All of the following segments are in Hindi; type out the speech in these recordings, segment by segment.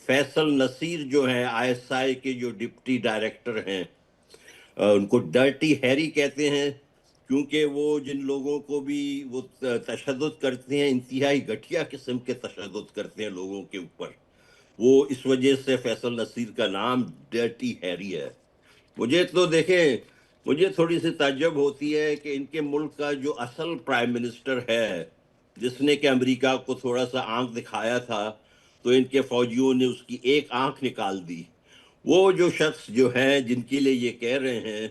फैसल नसीर जो है आईएसआई के जो डिप्टी डायरेक्टर हैं, उनको डर्टी हैरी कहते हैं, क्योंकि वो जिन लोगों को भी वो तशद्दुद करते हैं, इंतहाई घटिया किस्म के तशद्दुद करते हैं लोगों के ऊपर, वो इस वजह से फैसल नसीर का नाम डर्टी हैरी है। मुझे तो देखें, मुझे थोड़ी सी ताज्जुब होती है कि इनके मुल्क का जो असल प्राइम मिनिस्टर है, जिसने कि अमेरिका को थोड़ा सा आंख दिखाया था, तो इनके फौजियों ने उसकी एक आंख निकाल दी। वो जो शख्स जो है जिनके लिए ये कह रहे हैं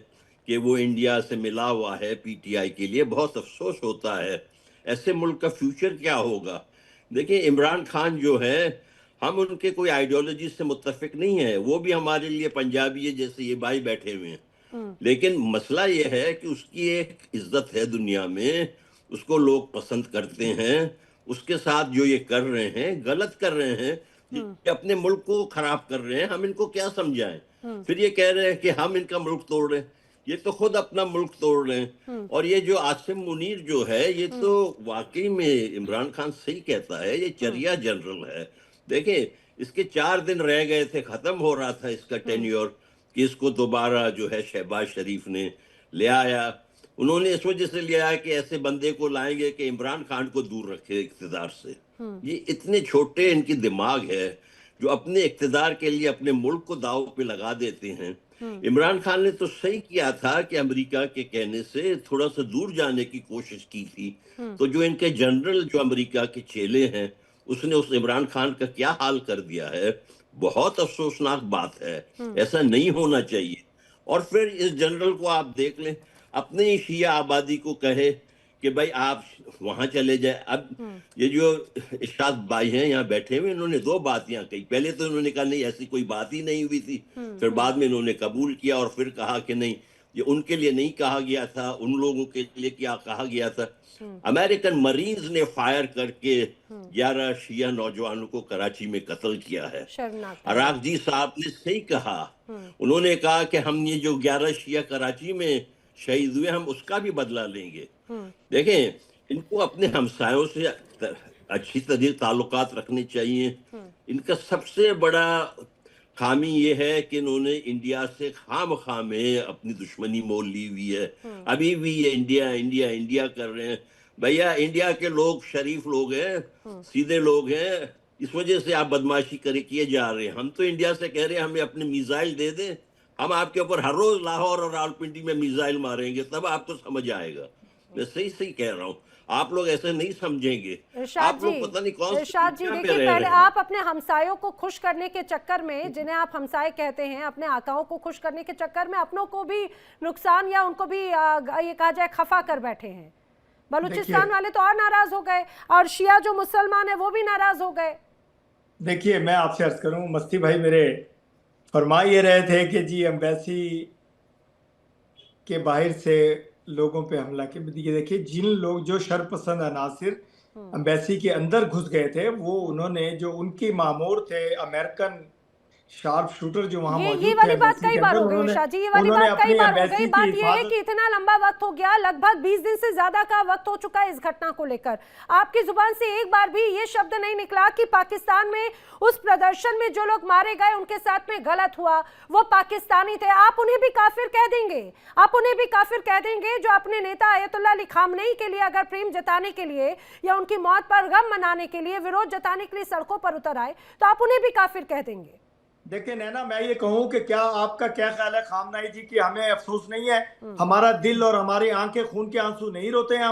कि वो इंडिया से मिला हुआ है पीटीआई के लिए, बहुत अफसोस होता है। ऐसे मुल्क का फ्यूचर क्या होगा? देखिए, इमरान खान जो है, हम उनके कोई आइडियोलॉजी से मुत्तफिक नहीं है, वो भी हमारे लिए पंजाबी है जैसे ये भाई बैठे हुए हैं। लेकिन मसला ये है कि उसकी एक इज्जत है दुनिया में, उसको लोग पसंद करते हैं। उसके साथ जो ये कर रहे हैं, गलत कर रहे हैं, ये अपने मुल्क को खराब कर रहे हैं। हम इनको क्या समझाएं? फिर ये कह रहे हैं कि हम इनका मुल्क तोड़ रहे हैं। ये तो खुद अपना मुल्क तोड़ रहे हैं। और ये जो आसिम मुनीर जो है, ये तो वाकई में इमरान खान सही कहता है, ये चरिया जनरल है। देखिए, इसके 4 दिन रह गए थे, खत्म हो रहा था इसका टेन्योर, कि इसको दोबारा जो है शहबाज शरीफ ने ले आया। उन्होंने इस वजह से लिया कि ऐसे बंदे को लाएंगे कि इमरान खान को दूर रखे इक्तिदार से। ये इतने छोटे इनकी दिमाग है जो अपने इक्तिदार के लिए अपने मुल्क को दाव पे लगा देते हैं। इमरान खान ने तो सही किया था कि अमेरिका के कहने से थोड़ा सा दूर जाने की कोशिश की थी। तो जो इनके जनरल जो अमेरिका के चेले हैं, उसने उस इमरान खान का क्या हाल कर दिया है, बहुत अफसोसनाक बात है। ऐसा नहीं होना चाहिए। और फिर इस जनरल को आप देख लें, अपने ही शिया आबादी को कहे कि भाई आप वहां चले जाए। अब ये जो इरशाद भाई हैं यहाँ बैठे हुए, इन्होंने 2 बात यहाँ कही। पहले तो इन्होंने कहा नहीं, ऐसी कोई बात ही नहीं हुई थी। फिर बाद में इन्होंने कबूल किया और फिर कहा कि नहीं, ये उनके लिए नहीं कहा गया था, उन लोगों के लिए क्या कहा गया था। अमेरिकन मरीन्स ने फायर करके 11 शिया नौजवानों को कराची में कत्ल किया है। अरागजी साहब ने सही कहा, उन्होंने कहा कि हम ये जो 11 शिया कराची में शहीद हुए, हम उसका भी बदला लेंगे। देखें, इनको अपने हमसायों से अच्छी तरह ताल्लुकात रखने चाहिए। इनका सबसे बड़ा खामी ये है कि इन्होंने इंडिया से खामखा में अपनी दुश्मनी मोल ली हुई है। अभी भी ये इंडिया इंडिया इंडिया कर रहे हैं। भैया, इंडिया के लोग शरीफ लोग हैं, सीधे लोग हैं, इस वजह से आप बदमाशी किए जा रहे हैं। हम तो इंडिया से कह रहे हैं हमें अपने मिसाइल दे दें, हम आपके ऊपर हर रोज लाहौर और रावलपिंडी में मिसाइल मारेंगे, तब आपको समझ आएगा। मैं सही सही कह रहा हूँ, आप लोग ऐसे नहीं समझेंगे। आप लोग पता नहीं कौन इरशाद जी, देखिए, पहले आप अपने हमसायों को खुश करने के चक्कर में, जिन्हें आप हमसाए कहते हैं, अपने आकाओं को खुश करने के चक्कर में अपनों को भी नुकसान या उनको भी ये कहा जाए खफा कर बैठे हैं। बलूचिस्तान वाले तो और नाराज हो गए, और शिया जो मुसलमान है वो भी नाराज हो गए। देखिए, मैं आपसे अर्ज करूं, मस्ती भाई मेरे फरमा ये रहे थे कि जी एम्बेसी के बाहर से लोगों पे हमला के। देखिए, जिन लोग जो शरपसंद अनासिर एम्बेसी के अंदर घुस गए थे, वो उन्होंने जो उनके मामूर थे अमेरिकन शार्प शूटर जो वहां मौजूद थे, ये वाली बात कई बार हो गई इरशाद जी, ये वाली बात कई बार हो गई। बात ये है कि इतना लंबा वक्त हो गया, लगभग 20 दिन से ज्यादा का वक्त हो चुका है इस घटना को लेकर। आपकी जुबान से एक बार भी ये शब्द नहीं निकला कि पाकिस्तान में उस प्रदर्शन में जो लोग मारे गए उनके साथ में गलत हुआ, वो पाकिस्तानी थे। आप उन्हें भी काफिर कह देंगे, आप उन्हें भी काफिर कह देंगे जो अपने नेता अयतुल्लाह अली खामनेई के लिए अगर प्रेम जताने के लिए या उनकी मौत पर गम मनाने के लिए, विरोध जताने के लिए सड़कों पर उतर आए, तो आप उन्हें भी काफिर कह देंगे। देखिए नैना, मैं ये कहूं कि क्या आपका क्या ख्याल है खामनेई जी की हमें अफसोस नहीं है? हमारा दिल और हमारी आंखें खून के आंसू नहीं रोते हैं?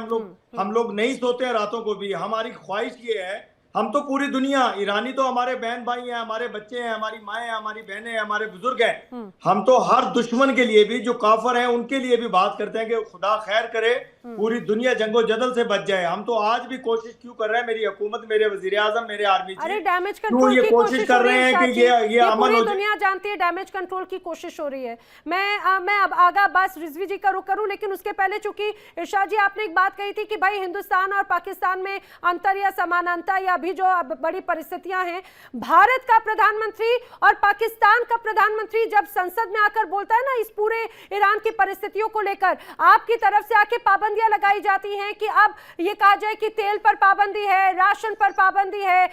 हम लोग नहीं सोते हैं रातों को भी। हमारी ख्वाहिश ये है, हम तो पूरी दुनिया, ईरानी तो हमारे बहन भाई हैं, हमारे बच्चे हैं, हमारी माएँ हैं, हमारी बहनें हैं, हमारे बुजुर्ग हैं। हम तो हर दुश्मन के लिए भी, जो काफर हैं उनके लिए भी बात करते हैं कि खुदा खैर करे, पूरी दुनिया जंगो जदल से बच जाए। हम तो आज भी कोशिश क्यों कर रहे हैं, मेरी हुकूमत, मेरे वजीर आजम, मेरे आर्मी चीफ, डैमेज कंट्रोल ये कोशिश कर रहे हैं कि ये अमन हो जाए। दुनिया जानती है डैमेज कंट्रोल की कोशिश हो रही है। मैं अब आगा अब्बास रिजवी जी का रुख करूं, लेकिन उसके पहले चूंकि इरशाद जी आपने एक बात कही थी कि भाई हिंदुस्तान और पाकिस्तान में अंतर या समानांतर या अभी जो बड़ी परिस्थितियां हैं, भारत का प्रधानमंत्री और पाकिस्तान का प्रधानमंत्री जब संसद में आकर बोलता है ना इस पूरे ईरान की परिस्थितियों को लेकर, आपकी तरफ से आके पाबंदियां लगाई जाती हैं कि अब ये कहा जाए कि तेल पर पाबंदी है, राशन पर पाबंदी है,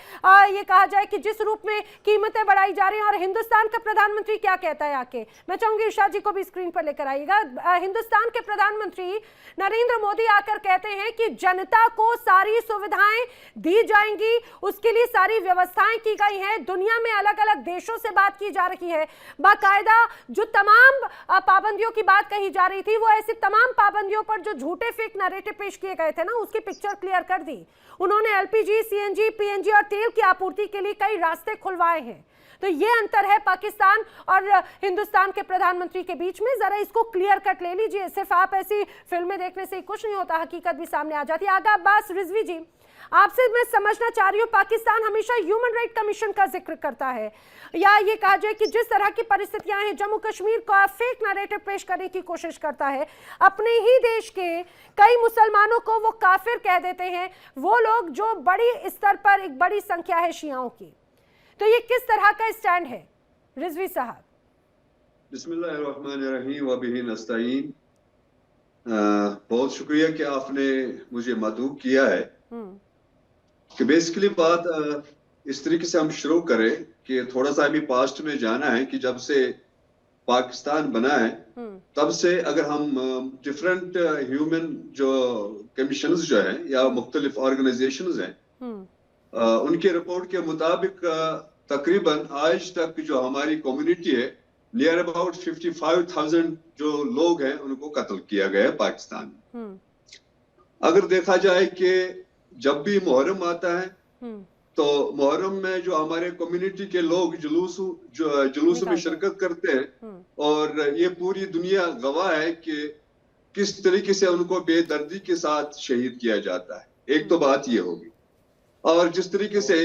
ये कहा जाए कि जिस रूप में कीमतें बढ़ाई जा रही हैं, और हिंदुस्तान का प्रधानमंत्री क्या कहता है आके, मैं चाहूंगी इरशाद जी को भी स्क्रीन पर लेकर आइएगा। हिंदुस्तान के प्रधानमंत्री नरेंद्र मोदी आकर कहते हैं कि जनता को सारी सुविधाएं दी जाएंगी, उसके लिए सारी व्यवस्थाएं की गई हैं, दुनिया में अलग अलग देशों से बात की जा रही है, बाकायदा जो तमाम पाबंदियों की बात कही जा रही थी वो ऐसी तमाम पाबंदियों पर जो झूठे फेक नैरेटिव पेश किए गए थे ना, उसकी पिक्चर क्लियर कर दी उन्होंने। एलपीजी, सीएनजी, पीएनजी और तेल की आपूर्ति के लिए कई रास्ते खुलवाए हैं। तो ये अंतर है पाकिस्तान और हिंदुस्तान के प्रधानमंत्री के बीच में, जरा इसको क्लियर कट ले लीजिए। सिर्फ आप ऐसी फिल्में देखने से कुछ नहीं होता, हकीकत भी सामने आ जाती है। आगा अब्बास रिजवी जी, आपसे मैं समझना चाह रही हूँ, पाकिस्तान हमेशा ह्यूमन राइट कमीशन का जिक्र करता है, या ये कहा जाए कि जिस तरह की परिस्थितियां हैं, जम्मू कश्मीर का फेक नैरेटिव पेश करने की कोशिश करता है, अपने ही देश के कई मुसलमानों को वो काफिर कह देते हैं, वो लोग जो बड़ी स्तर पर एक बड़ी संख्या है शियाओं की। तो ये किस तरह का स्टैंड है रिजवी साहब? बिस्मिल्लाहिर्रहमानिर्रहीम व बिही नस्तईन। बहुत शुक्रिया कि आपने मुझे मदऊ किया है कि बेसिकली बात इस तरीके से हम शुरू करें कि थोड़ा सा अभी पास्ट में जाना है कि जब से पाकिस्तान बना है तब से अगर हम डिफरेंट ह्यूमन जो कमीशंस जो है या मुख्तलिफ ऑर्गेनाइजेशंस हैं उनके रिपोर्ट के मुताबिक तकरीबन आज तक जो हमारी कम्युनिटी है नियर अबाउट 55,000 जो लोग हैं उनको कत्ल किया गया है पाकिस्तान में। अगर देखा जाए कि जब भी मुहर्रम आता है तो मुहर्रम में जो हमारे कम्युनिटी के लोग जुलूस में शिरकत करते हैं और ये पूरी दुनिया गवाह है कि किस तरीके से उनको बेदर्दी के साथ शहीद किया जाता है। एक तो बात ये होगी, और जिस तरीके से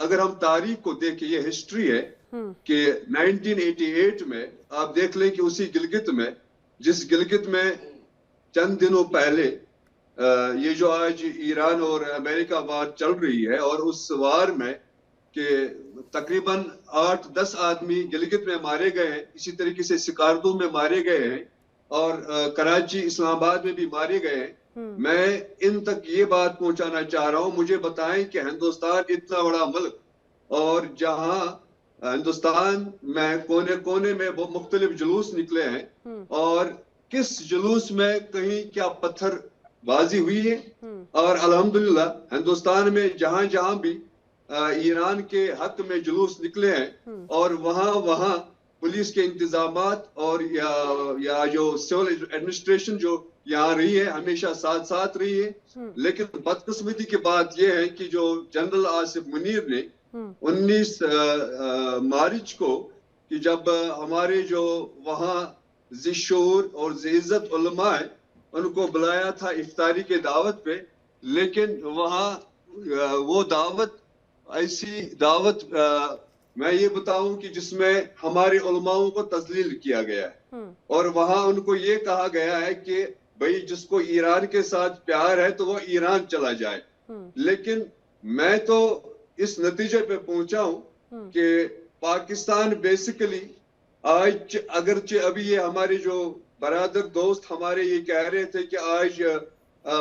अगर हम तारीख को देखें, ये हिस्ट्री है कि 1988 में आप देख लें कि उसी गिलगित में, जिस गिलगित में चंद दिनों पहले ये जो आज ईरान और अमेरिका वार चल रही है, और उस वार में कि तकरीबन 8-10 आदमी गिलगित में मारे गए हैं, इसी तरीके से सिकारदू में मारे गए हैं और कराची इस्लामाबाद में भी मारे गए हैं। मैं इन तक ये बात पहुंचाना चाह रहा हूं, मुझे बताएं कि हिंदुस्तान इतना बड़ा मुल्क और जहां हिंदुस्तान में कोने कोने में वो मुख्तलिफ जुलूस निकले हैं और किस जुलूस में कहीं क्या पत्थरबाजी हुई है, और अल्हम्दुलिल्लाह हिंदुस्तान में जहां जहां भी ईरान के हक में जुलूस निकले हैं और वहां पुलिस के इंतजामात और या जो सिविल एडमिनिस्ट्रेशन जो यहाँ रही है हमेशा साथ साथ रही है। लेकिन बदकिस्मती की बात यह है कि जो जनरल आसिफ मुनीर ने 19 मार्च को कि जब हमारे जो वहाँ जिशोर और इज्जत उलमा है उनको बुलाया था इफ्तारी के दावत पे, लेकिन वहाँ वो दावत ऐसी दावत मैं ये बताऊं कि जिसमें हमारे उलमाओं को तस्लील किया गया है और वहाँ उनको ये कहा गया है कि भाई जिसको ईरान के साथ प्यार है तो वो ईरान चला जाए। लेकिन मैं तो इस नतीजे पे पहुंचा हूं कि पाकिस्तान बेसिकली आज अगरचे अभी ये हमारे जो बरादर दोस्त हमारे ये कह रहे थे कि आज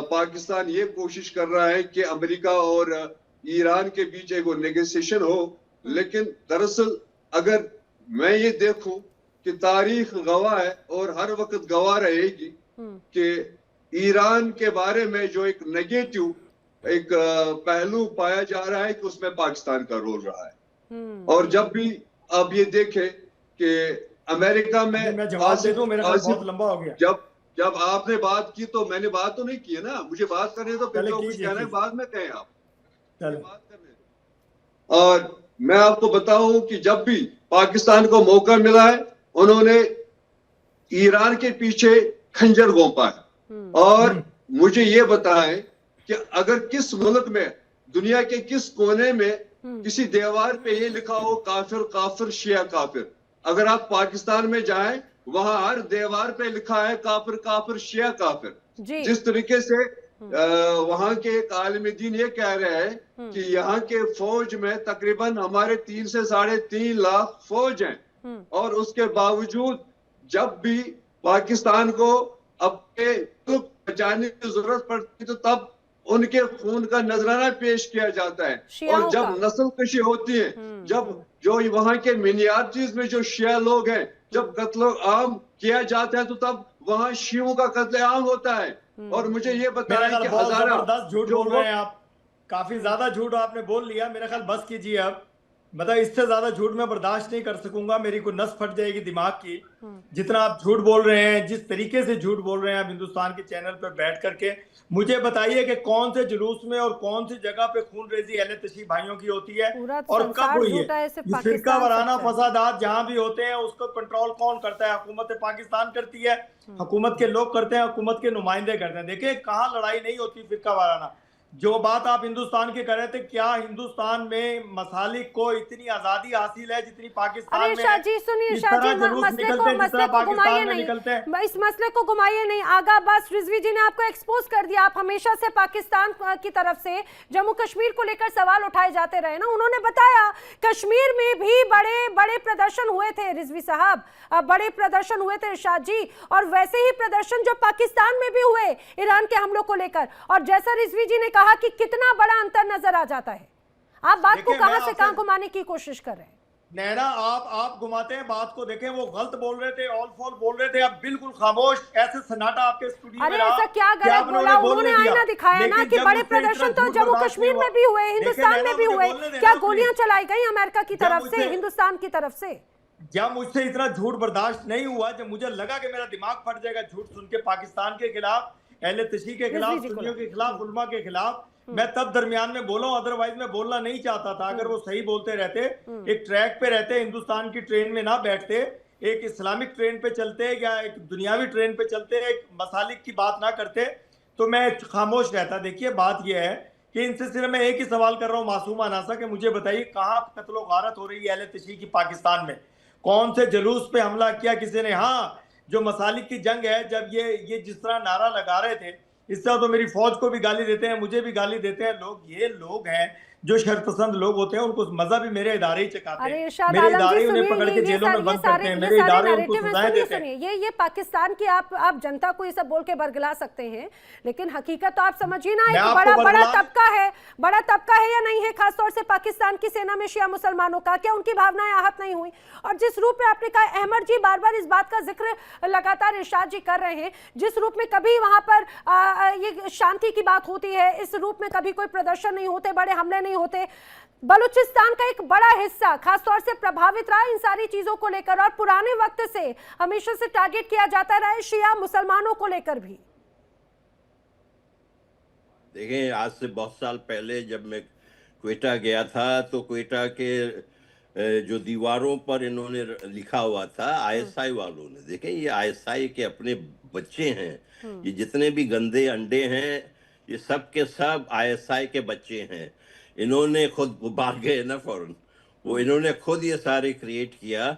पाकिस्तान ये कोशिश कर रहा है कि अमेरिका और ईरान के बीच एक नेगोशिएशन हो, लेकिन दरअसल अगर मैं ये देखूं कि तारीख गवाह है और हर वक्त गवाह रहेगी कि ईरान के बारे में जो एक नेगेटिव एक पहलू पाया जा रहा है कि उसमें पाकिस्तान का रोल रहा है। और जब भी आप ये देखें कि अमेरिका में मैं जवाब दे दूं, मेरा बहुत लंबा हो गया। जब आपने बात की तो मैंने बात तो नहीं की है ना, मुझे बात करने तो फिर कुछ कहना है बाद में कहें आप बात करने। और मैं आपको बताऊं कि जब भी पाकिस्तान को मौका मिला है उन्होंने ईरान के पीछे खंजर घोंपा है। और मुझे ये बताएं कि अगर किस मुल्क में दुनिया के किस कोने में किसी दीवार पे ये लिखा हो काफिर काफिर शिया काफिर, अगर आप पाकिस्तान में जाएं वहां हर दीवार पे लिखा है काफिर काफिर शिया काफिर। जिस तरीके से वहां के एक आलिम दीन ये कह रहे हैं कि यहाँ के फौज में तकरीबन हमारे 3 से 3.5 लाख फौज हैं, और उसके बावजूद जब भी पाकिस्तान को अपने मुल्क बचाने की जरूरत पड़ती तो तब उनके खून का नजराना पेश किया जाता है। और जब नस्ल कशी होती है, जब जो वहाँ के मिनियार्टीज में जो शिया लोग हैं, जब कत्ल आम किया जाता है तो तब वहाँ शियों का कत्ले आम होता है। और मुझे ये बताया कि जबरदस्त झूठ बोल रहे हैं आप, काफी ज्यादा झूठ आपने बोल लिया। मेरा ख्याल बस कीजिए अब, मतलब इससे ज्यादा झूठ मैं बर्दाश्त नहीं कर सकूंगा, मेरी कोई नस फट जाएगी दिमाग की। जितना आप झूठ बोल रहे हैं, जिस तरीके से झूठ बोल रहे हैं आप हिंदुस्तान के चैनल पर बैठ करके, मुझे बताइए कि कौन से जुलूस में और कौन सी जगह पे खून रेजी अहले तशरीफ भाइयों की होती है और कब हुई है। ये फिरका वाराना फसादात जहां भी होते हैं उसको कंट्रोल कौन करता है? हुकूमत पाकिस्तान करती है, हुकूमत के लोग करते हैं, हुकूमत के नुमाइंदे करते हैं। देखिए कहाँ लड़ाई नहीं होती फिरका वाराना। जो बात आप हिंदुस्तान की कर रहे थे, क्या हिंदुस्तान में मसालिक को इतनी आजादी हासिल है जितनी पाकिस्तान में? शाह जी सुनिए, शाह जी मसले को घुमाइए नहीं, इस मसले को घुमाइए नहीं। आगा अब्बास रिजवी जी ने आपको एक्सपोज कर दिया। आप हमेशा से पाकिस्तान की तरफ से जम्मू कश्मीर को लेकर सवाल उठाए जाते रहे ना। उन्होंने बताया कश्मीर में भी बड़े बड़े प्रदर्शन हुए थे रिजवी साहब, बड़े प्रदर्शन हुए थे इरशाद जी, और वैसे ही प्रदर्शन जो पाकिस्तान में भी हुए ईरान के हमलों को लेकर। और जैसा रिजवी जी ने कहा कि कितना बड़ा अंतर नजर आ जाता है। आप बात को कहां से कहां घुमाने की कोशिश कर रहे हैं? नैना आप घुमाते हैं बात को। देखें वो गलत बोल रहे थे, ऑल फॉल बोल रहे थे, अब बिल्कुल खामोश, ऐसे सन्नाटा आपके स्टूडियो में रहा। ऐसा क्या गलत बोला? उन्होंने आईना दिखाया ना कि बड़े प्रदर्शन तो जम्मू कश्मीर में भी हुए, हिंदुस्तान में भी हुए। क्या गोलियां चलाई गई अमेरिका की तरफ से, हिंदुस्तान की तरफ से? जब मुझसे इतना झूठ बर्दाश्त नहीं हुआ, जब मुझे लगा कि मेरा दिमाग फट जाएगा झूठ सुन के, पाकिस्तान के खिलाफ, अहले तशरीह के खिलाफ, सुन्नियों के खिलाफ, उलमा के खिलाफ, मैं तब दरमियान में बोला, अदरवाइज मैं बोलना नहीं चाहता था। अगर वो सही बोलते रहते, एक ट्रैक पे रहते, हिंदुस्तान की ट्रेन में ना बैठते, एक इस्लामिक ट्रेन पे चलते या एक दुनियावी ट्रेन पे चलते, एक मसालिक की बात ना करते, तो मैं खामोश रहता। देखिए बात यह है कि इनसे सिर्फ मैं एक ही सवाल कर रहा हूँ मासूम अनासा, कि मुझे बताइए कहाँ कत्लो गारत हो रही है अहले तशरीह की पाकिस्तान में? कौन से जुलूस पे हमला किया किसी ने? हाँ, जो मसालिक की जंग है, जब ये जिस तरह नारा लगा रहे थे, इस तरह तो मेरी फौज को भी गाली देते हैं, मुझे भी गाली देते हैं लोग। ये लोग हैं जो शर्तपसंद लोग होते हैं, उनको मजा भी मेरे इदारे ही चकाते हैं, मेरे इदारे उन्हें पकड़ के जेलों में बंद करते हैं, मेरे इदारे उनको सजाएं देते हैं। ये पाकिस्तान की आप जनता को ये सब बोल के बरगला सकते हैं, लेकिन हकीकत तो आप समझिए ना, एक बड़ा तबका है या नहीं है, खासतौर से पाकिस्तान की सेना में शिया मुसलमानों का, क्या उनकी भावनाएं आहत नहीं हुई? और जिस रूप में आपने कहा, अहमद जी बार बार इस बात का जिक्र लगातार इरशाद जी कर रहे हैं, जिस रूप में कभी वहां पर ये शांति की बात होती है, इस रूप में कभी कोई प्रदर्शन नहीं होते, बड़े हमले नहीं होते। बलूचिस्तान का एक बड़ा हिस्सा खासतौर से प्रभावित रहा इन सारी चीजों को लेकर, और पुराने वक्त से हमेशा से टारगेट किया जाता रहा है शिया मुसलमानों को लेकर भी। देखें, आज से बहुत साल पहले जब मैं क्वेटा गया था, तो क्वेटा के जो दीवारों पर इन्होंने लिखा हुआ था आईएसआई वालों ने, देखें ये आईएसआई के अपने बच्चे हैं, ये जितने भी गंदे अंडे हैं ये सब के सब आईएसआई के बच्चे हैं। इन्होंने खुद भाग गए ना फौरन, वो इन्होंने खुद ये सारे क्रिएट किया,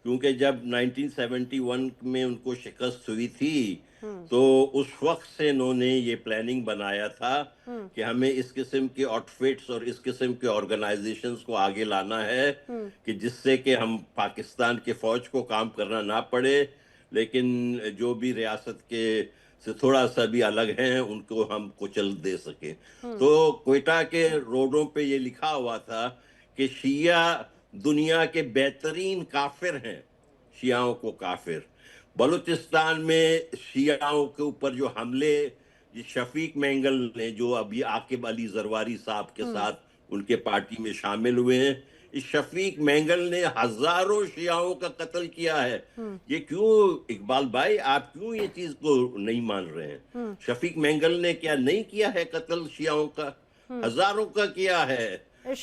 क्योंकि जब 1971 में उनको शिकस्त हुई थी तो उस वक्त से इन्होंने ये प्लानिंग बनाया था कि हमें इस किस्म के आउटफिट्स और इस किस्म के ऑर्गेनाइजेशंस को आगे लाना है कि जिससे कि हम पाकिस्तान के फौज को काम करना ना पड़े, लेकिन जो भी रियासत के से थोड़ा सा भी अलग हैं उनको हम कुचल दे सके। तो क्वेटा के रोडों पे ये लिखा हुआ था कि शिया दुनिया के बेहतरीन काफिर हैं, शियाओं को काफिर। बलूचिस्तान में शियाओं के ऊपर जो हमले शफीक मेंगल ने, जो अभी आकिब अली जरवारी साहब के साथ उनके पार्टी में शामिल हुए हैं, इस शफीक मेंगल ने हजारों शियाओं का कत्ल किया है। ये क्यों इकबाल भाई, आप क्यों ये चीज को नहीं मान रहे हैं? शफीक मेंगल ने क्या नहीं किया है कत्ल शियाओं का? हजारों का किया है।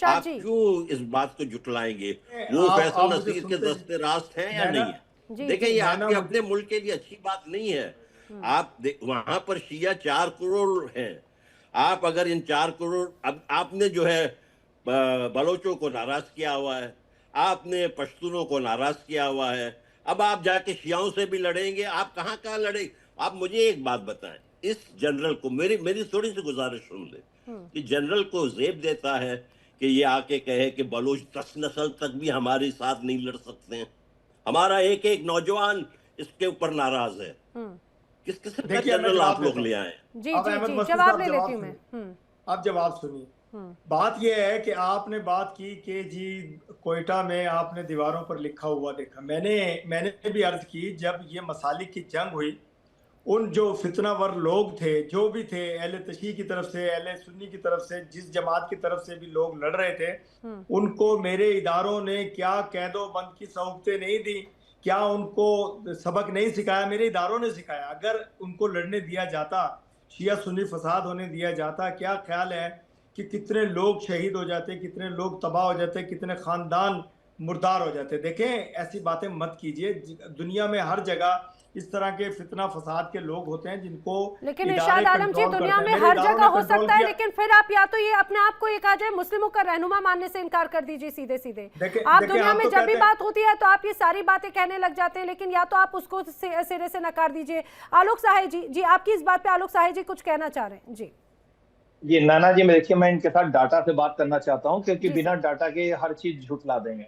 आप क्यों इस बात को जुटलाएंगे? वो फैसल नसीर के दस्ते रास्त हैं या नहीं है? देखिए ये आपके अपने मुल्क के लिए अच्छी बात नहीं है। आप वहां पर शिया 4 करोड़ हैं। आप अगर इन 4 करोड़, अब आपने जो है बलोचों को नाराज किया हुआ है, आपने पश्तूनों को नाराज किया हुआ है, अब आप जाके शियाओं से भी लड़ेंगे। आप कहाँ लड़ेंगे? आप मुझे एक बात बताएं, इस जनरल को, मेरी थोड़ी सी गुजारिश सुन ले, कि जनरल को जेब देता है कि ये आके कहे कि बलोच 10 नस्ल तक भी हमारे साथ नहीं लड़ सकते हैं, हमारा एक एक नौजवान इसके ऊपर नाराज है। किस किस्म का जनरल आप लोग ले आए? जी जी जी, जवाब ले लेती हूँ मैं। आप जवाब सुनिए। बात यह है कि आपने बात की कि जी कोयटा में आपने दीवारों पर लिखा हुआ देखा। मैंने भी अर्ज की, जब ये मसालिक की जंग हुई, उन जो फितनावर लोग थे, जो भी थे, अहले तशी की तरफ से, अहले सुन्नी की तरफ से, जिस जमात की तरफ से भी लोग लड़ रहे थे, उनको मेरे इदारों ने क्या कैदो बंद की सहूलतें नहीं दी, क्या उनको सबक नहीं सिखाया? मेरे इदारों ने सिखाया। अगर उनको लड़ने दिया जाता, शिया सुन्नी फसाद होने दिया जाता, क्या ख्याल है कि कितने लोग शहीद हो जाते, कितने लोग तबाह हो जाते, कितने खानदान मुर्दार हो जाते। देखें, ऐसी बातें मत कीजिए। दुनिया में हर जगह इस तरह के फितना फसाद के लोग होते हैं जिनको, लेकिन इरशाद आलम जी, दुनिया में हर जगह हो सकता है, लेकिन फिर आप या तो ये अपने आप को एक आ जाए मुस्लिमों का रहनुमा मानने से इनकार कर दीजिए सीधे सीधे। आप दुनिया में जब भी बात होती है तो आप ये सारी बातें कहने लग जाते हैं, लेकिन या तो आप उसको सिरे से नकार दीजिए। आलोक साहिब जी, आपकी इस बात पे आलोक साहिब जी कुछ कहना चाह रहे हैं? जी नाना जी, देखिए, मैं इनके साथ डाटा से बात करना चाहता हूँ, क्योंकि बिना डाटा के हर चीज झुठला देंगे।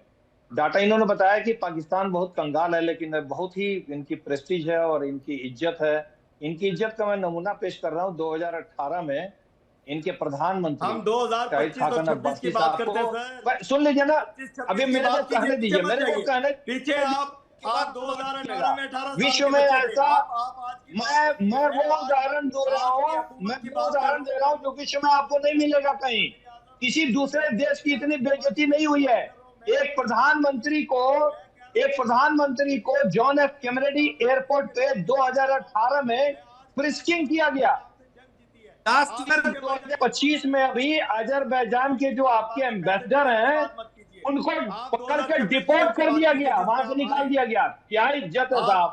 डाटा इन्होंने बताया कि पाकिस्तान बहुत कंगाल है, लेकिन बहुत ही इनकी प्रेस्टीज है और इनकी इज्जत है। इनकी इज्जत का मैं नमूना पेश कर रहा हूँ। 2018 में इनके प्रधानमंत्री, हम 2025 की बात करते हैं, सुन लीजिए ना, अभी मेरे को कहने दीजिए, मेरे को कहने पीछे आप 2018 में 18 विश्व में ऐसा, मैं वो उदाहरण दे रहा हूँ जो विश्व में आपको नहीं मिलेगा कहीं। किसी दूसरे देश की इतनी बेइज्जती नहीं हुई है। एक प्रधानमंत्री को जॉन एफ कैनेडी एयरपोर्ट पे 2018 में फ्रिस्किंग किया गया। 2025 में अभी अजरबैजान के जो आपके एम्बेसडर हैं, उनको पकड़ कर डिपोर्ट कर दिया गया, वहां से निकाल दिया गया। क्या इज्जत है साहब?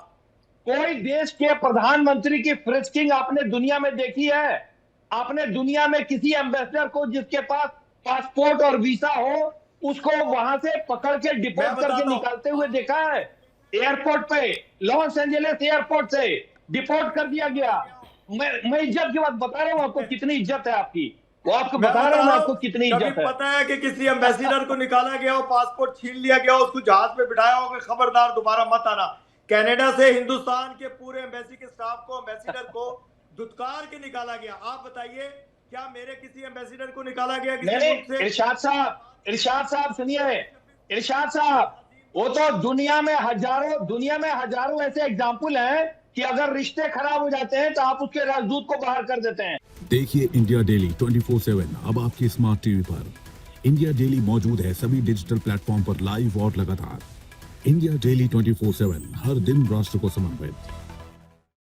कोई देश के प्रधानमंत्री की फ्रिस्किंग आपने दुनिया में देखी है? आपने दुनिया में किसी एम्बेसडर को जिसके पास पासपोर्ट और वीसा हो, उसको वहां से पकड़ के डिपोर्ट करके निकालते हुए देखा है? एयरपोर्ट पे, लॉस एंजलिस एयरपोर्ट से डिपोर्ट कर दिया गया। मैं इज्जत की बात बता रहा हूँ आपको, कितनी इज्जत है आपकी, वो आपको बता रहा हूँ आपको कितनी इज्जत है। पता है कि किसी एम्बेसडर को निकाला गया हो, पासपोर्ट छीन लिया गया हो, उसको जहाज पे बिठाया हो कि खबरदार दोबारा मत आना। कनाडा से हिंदुस्तान के पूरे एम्बेसी के स्टाफ को, एम्बेसडर को दुत्कार के निकाला गया। आप बताइए, क्या मेरे किसी एम्बेसडर को निकाला गया? इरशाद साहब सुनिए, इरशाद साहब, वो तो दुनिया में हजारों ऐसे एग्जाम्पल हैं कि अगर रिश्ते खराब हो जाते हैं तो आप उसके राजदूत को बाहर कर देते हैं। देखिए इंडिया डेली 24/7 अब आपकी स्मार्ट टीवी पर। इंडिया डेली मौजूद है सभी डिजिटल प्लेटफॉर्म पर लाइव और लगातार। इंडिया डेली 24/7 हर दिन राष्ट्र को समर्पित।